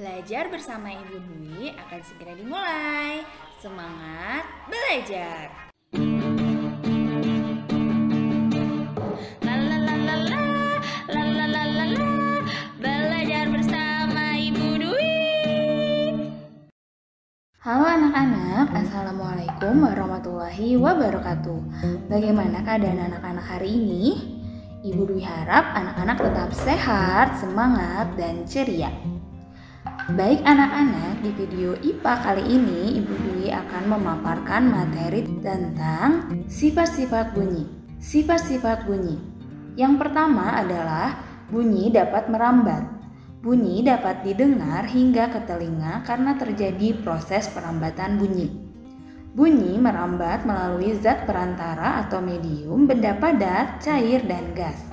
Belajar bersama Ibu Dwi akan segera dimulai. Semangat belajar! Belajar bersama Ibu Dwi. Halo anak-anak, Assalamualaikum warahmatullahi wabarakatuh. Bagaimana keadaan anak-anak hari ini? Ibu Dwi harap anak-anak tetap sehat, semangat, dan ceria. Baik anak-anak, di video IPA kali ini Ibu Dwi akan memaparkan materi tentang sifat-sifat bunyi. Sifat-sifat bunyi. Yang pertama adalah bunyi dapat merambat. Bunyi dapat didengar hingga ke telinga karena terjadi proses perambatan bunyi. Bunyi merambat melalui zat perantara atau medium, benda padat, cair, dan gas.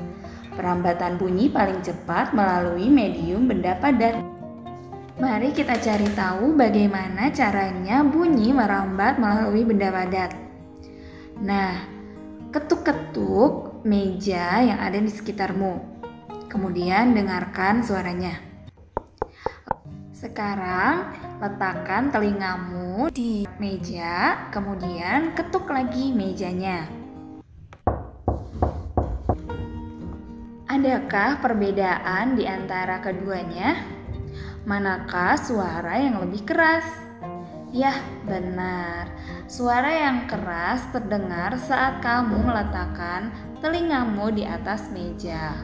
Perambatan bunyi paling cepat melalui medium benda padat. Mari kita cari tahu bagaimana caranya bunyi merambat melalui benda padat. Nah, ketuk-ketuk meja yang ada di sekitarmu. Kemudian dengarkan suaranya. Sekarang letakkan telingamu di meja, kemudian ketuk lagi mejanya. Adakah perbedaan di antara keduanya? Manakah suara yang lebih keras? Yah, benar. Suara yang keras terdengar saat kamu meletakkan telingamu di atas meja.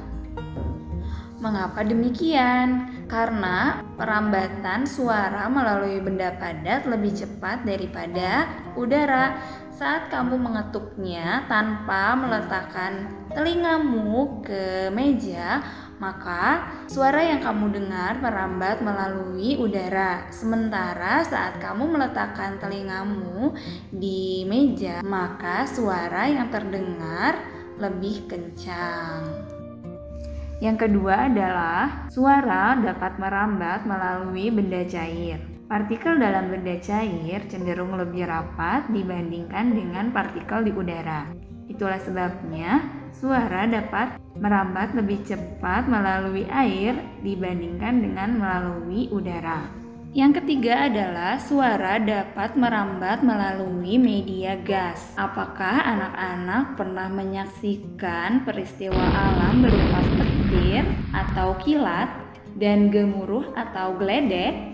Mengapa demikian? Karena perambatan suara melalui benda padat lebih cepat daripada udara. Saat kamu mengetuknya tanpa meletakkan telingamu ke meja, maka suara yang kamu dengar merambat melalui udara. Sementara saat kamu meletakkan telingamu di meja, maka suara yang terdengar lebih kencang. Yang kedua adalah suara dapat merambat melalui benda cair. Partikel dalam benda cair cenderung lebih rapat dibandingkan dengan partikel di udara. Itulah sebabnya suara dapat merambat lebih cepat melalui air dibandingkan dengan melalui udara. Yang ketiga adalah suara dapat merambat melalui media gas. Apakah anak-anak pernah menyaksikan peristiwa alam berupa petir atau kilat dan gemuruh atau geledek?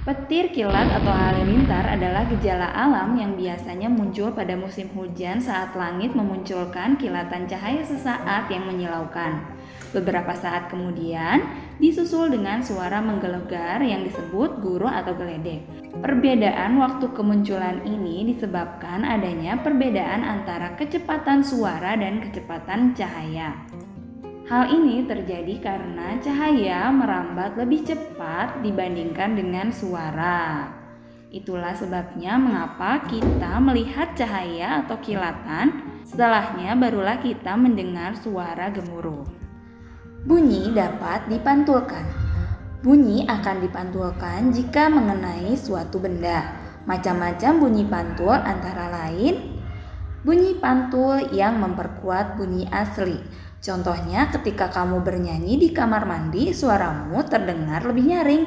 Petir, kilat, atau halilintar adalah gejala alam yang biasanya muncul pada musim hujan saat langit memunculkan kilatan cahaya sesaat yang menyilaukan. Beberapa saat kemudian disusul dengan suara menggelegar yang disebut guruh atau geledek. Perbedaan waktu kemunculan ini disebabkan adanya perbedaan antara kecepatan suara dan kecepatan cahaya. Hal ini terjadi karena cahaya merambat lebih cepat dibandingkan dengan suara. Itulah sebabnya mengapa kita melihat cahaya atau kilatan, setelahnya barulah kita mendengar suara gemuruh. Bunyi dapat dipantulkan. Bunyi akan dipantulkan jika mengenai suatu benda. Macam-macam bunyi pantul antara lain bunyi pantul yang memperkuat bunyi asli. Contohnya ketika kamu bernyanyi di kamar mandi, suaramu terdengar lebih nyaring.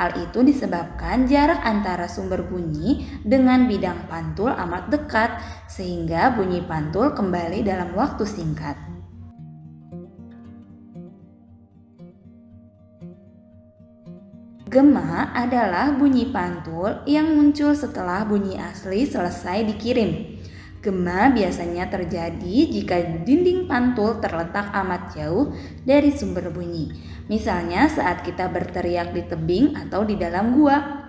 Hal itu disebabkan jarak antara sumber bunyi dengan bidang pantul amat dekat, sehingga bunyi pantul kembali dalam waktu singkat. Gema adalah bunyi pantul yang muncul setelah bunyi asli selesai dikirim. Gema biasanya terjadi jika dinding pantul terletak amat jauh dari sumber bunyi. Misalnya saat kita berteriak di tebing atau di dalam gua.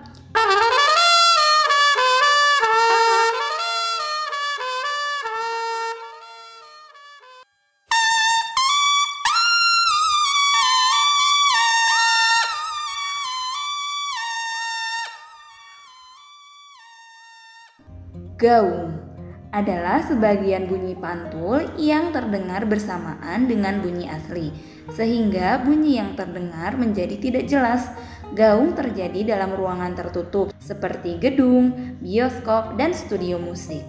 Gaung adalah sebagian bunyi pantul yang terdengar bersamaan dengan bunyi asli, sehingga bunyi yang terdengar menjadi tidak jelas. Gaung terjadi dalam ruangan tertutup seperti gedung, bioskop, dan studio musik.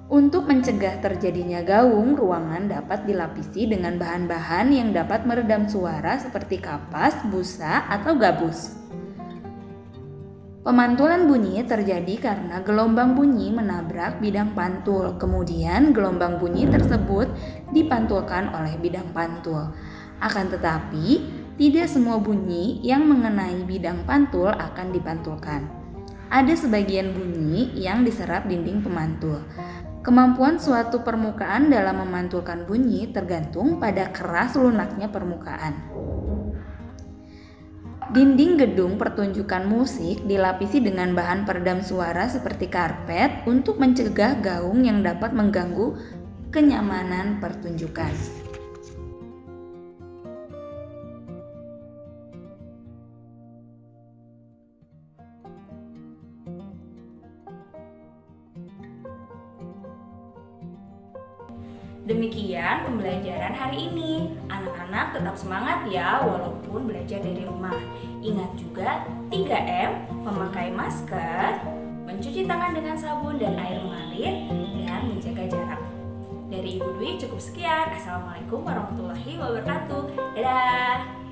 Untuk mencegah terjadinya gaung, ruangan dapat dilapisi dengan bahan-bahan yang dapat meredam suara seperti kapas, busa, atau gabus. Pemantulan bunyi terjadi karena gelombang bunyi menabrak bidang pantul. Kemudian gelombang bunyi tersebut dipantulkan oleh bidang pantul. Akan tetapi, tidak semua bunyi yang mengenai bidang pantul akan dipantulkan. Ada sebagian bunyi yang diserap dinding pemantul. Kemampuan suatu permukaan dalam memantulkan bunyi tergantung pada keras lunaknya permukaan. Dinding gedung pertunjukan musik dilapisi dengan bahan peredam suara seperti karpet untuk mencegah gaung yang dapat mengganggu kenyamanan pertunjukan. Demikian pembelajaran hari ini. Anak-anak tetap semangat ya walaupun belajar dari rumah. Ingat juga 3M, memakai masker, mencuci tangan dengan sabun dan air mengalir, dan menjaga jarak. Dari Ibu Dwi cukup sekian. Assalamualaikum warahmatullahi wabarakatuh. Dadah.